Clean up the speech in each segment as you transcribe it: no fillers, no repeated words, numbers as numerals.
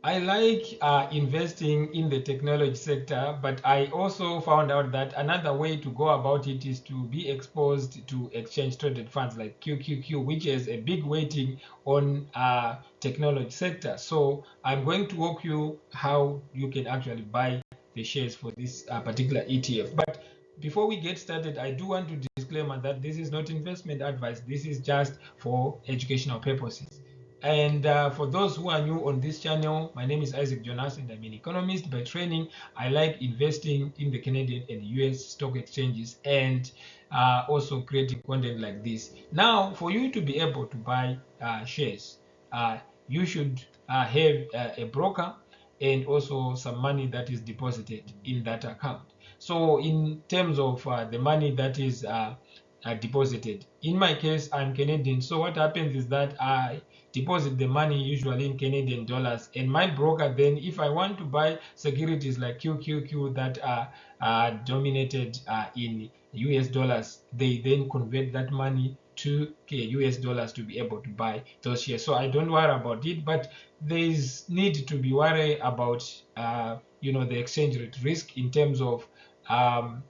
I like investing in the technology sector, but I also found out that another way to go about it is to be exposed to exchange traded funds like QQQ, which has a big weighting on technology sector. So I'm going to walk you how you can actually buy the shares for this particular ETF. But before we get started, I do want to disclaimer that this is not investment advice. This is just for educational purposes. And for those who are new on this channel, my name is Isaac Jonas and I'm an economist by training. I like investing in the Canadian and US stock exchanges and also creating content like this. Now, for you to be able to buy shares, you should have a broker and also some money that is deposited in that account. So in terms of the money that is deposited, in my case, I'm Canadian. So what happens is that I deposit the money usually in Canadian dollars, and my broker then, if I want to buy securities like QQQ that are dominated in US dollars, they then convert that money to US dollars to be able to buy those shares. So I don't worry about it, but there's need to be worried about the exchange rate risk in terms of um,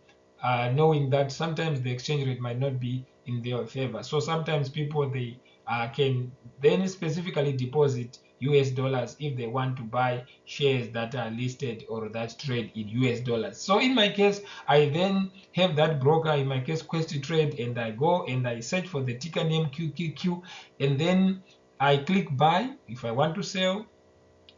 knowing that sometimes the exchange rate might not be in their favor. So sometimes people they can then specifically deposit US dollars if they want to buy shares that are listed or that trade in US dollars. So in my case, I then have that broker, in my case Quest Trade, and I go and I search for the ticker name QQQ, and then I click buy. If I want to sell,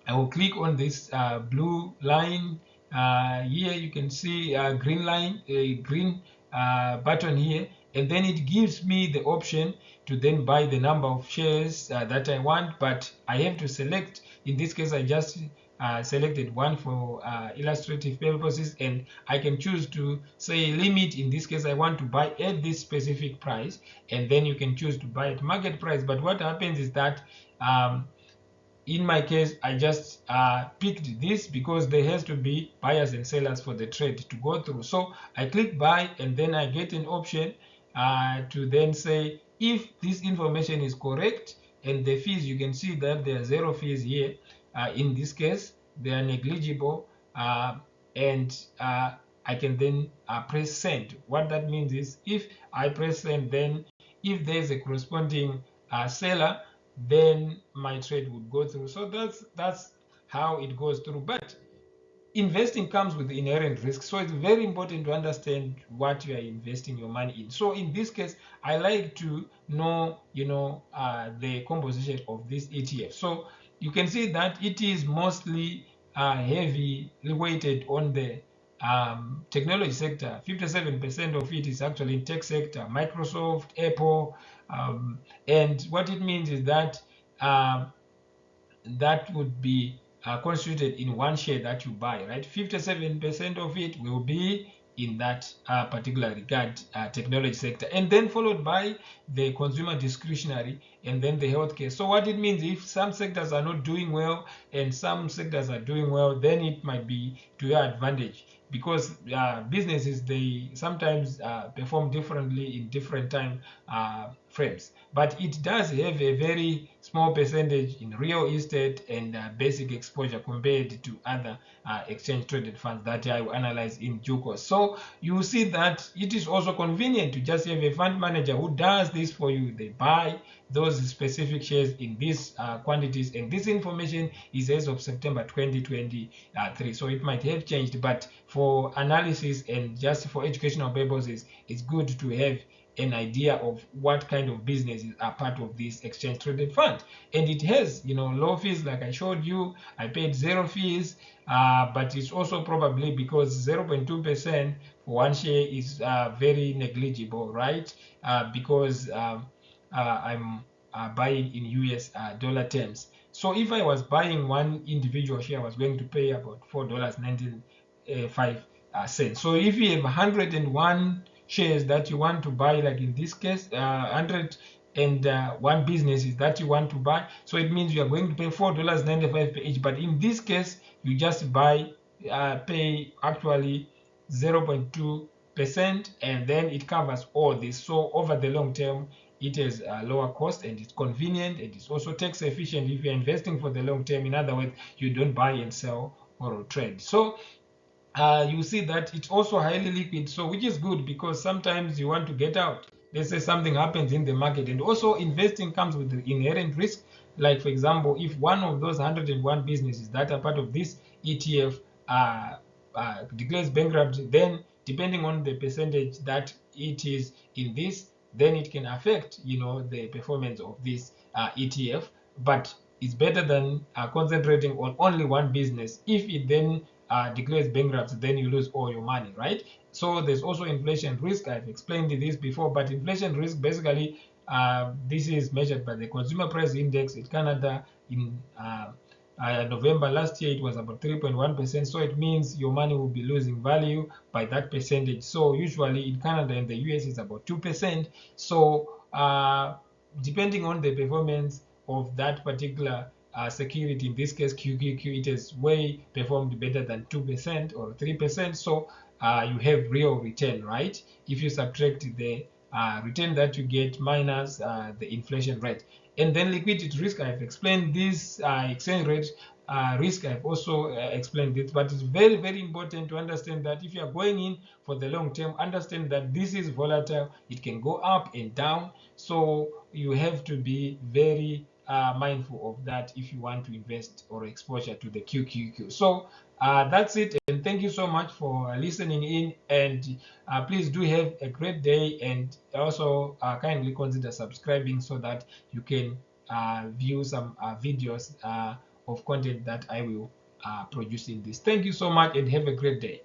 I will click on this blue line. Here you can see a green line, a green button here, and then it gives me the option to then buy the number of shares that I want, but I have to select. In this case, I just selected one for illustrative purposes, and I can choose to say limit. In this case, I want to buy at this specific price, and then you can choose to buy at market price. But what happens is that in my case, I just picked this because there has to be buyers and sellers for the trade to go through. So I click buy, and then I get an option to then say if this information is correct, and the fees, you can see that there are zero fees here. In this case, they are negligible, and I can then press send. What that means is if I press send, then if there is a corresponding seller, then my trade would go through. So that's how it goes through. But investing comes with inherent risk, so it's very important to understand what you are investing your money in. So in this case, I like to know the composition of this ETF. So you can see that it is mostly heavily weighted on the technology sector. 57% of it is actually in tech sector, Microsoft, Apple, and what it means is that that would be constituted in one share that you buy, right? 57% of it will be in that particular regard technology sector, and then followed by the consumer discretionary, and then the healthcare. So what it means, if some sectors are not doing well and some sectors are doing well, then it might be to your advantage, because businesses, they sometimes perform differently in different time frames. But it does have a very small percentage in real estate and basic exposure compared to other exchange traded funds that I will analyze in due course. So you see that it is also convenient to just have a fund manager who does this for you. They buy those specific shares in these quantities, and this information is as of September 2023. So it might have changed, but for analysis and just for educational purposes, it's good to have an idea of what kind of businesses are part of this exchange traded fund. And it has low fees, like I showed you. I paid zero fees, but it's also probably because 0.2% for one share is very negligible, right? Because I'm buying in US dollar terms. So if I was buying one individual share, I was going to pay about $4.95. So if you have 101 shares that you want to buy, like in this case, 101 businesses that you want to buy, so it means you are going to pay $4.95 per each. But in this case, you just pay actually 0.2%, and then it covers all this. So over the long term, it has a lower cost and it's convenient and it's also tax efficient if you're investing for the long term. In other words, you don't buy and sell or trade. So you see that it's also highly liquid, so which is good because sometimes you want to get out. Let's say something happens in the market, and also investing comes with the inherent risk. Like for example, if one of those 101 businesses that are part of this ETF declares bankrupt, then depending on the percentage that it is in this, then it can affect, you know, the performance of this ETF. But it's better than concentrating on only one business. If it then declares bankrupt, then you lose all your money, right? So there's also inflation risk. I've explained this before, but inflation risk basically, this is measured by the consumer price index in Canada. In November last year, it was about 3.1%. So it means your money will be losing value by that percentage. So usually in Canada and the US, it's about 2%. So depending on the performance of that particular security, in this case QQQ, it has way performed better than 2% or 3%. So you have real return, right? If you subtract the return that you get minus the inflation rate. And then liquidity risk, I've explained this. Exchange rate risk, I've also explained it. But it's very, very important to understand that if you are going in for the long term, understand that this is volatile. It can go up and down. So you have to be very mindful of that if you want to invest or exposure to the QQQ. So that's it, and thank you so much for listening in, and please do have a great day, and also kindly consider subscribing so that you can view some videos of content that I will produce in this. Thank you so much and have a great day.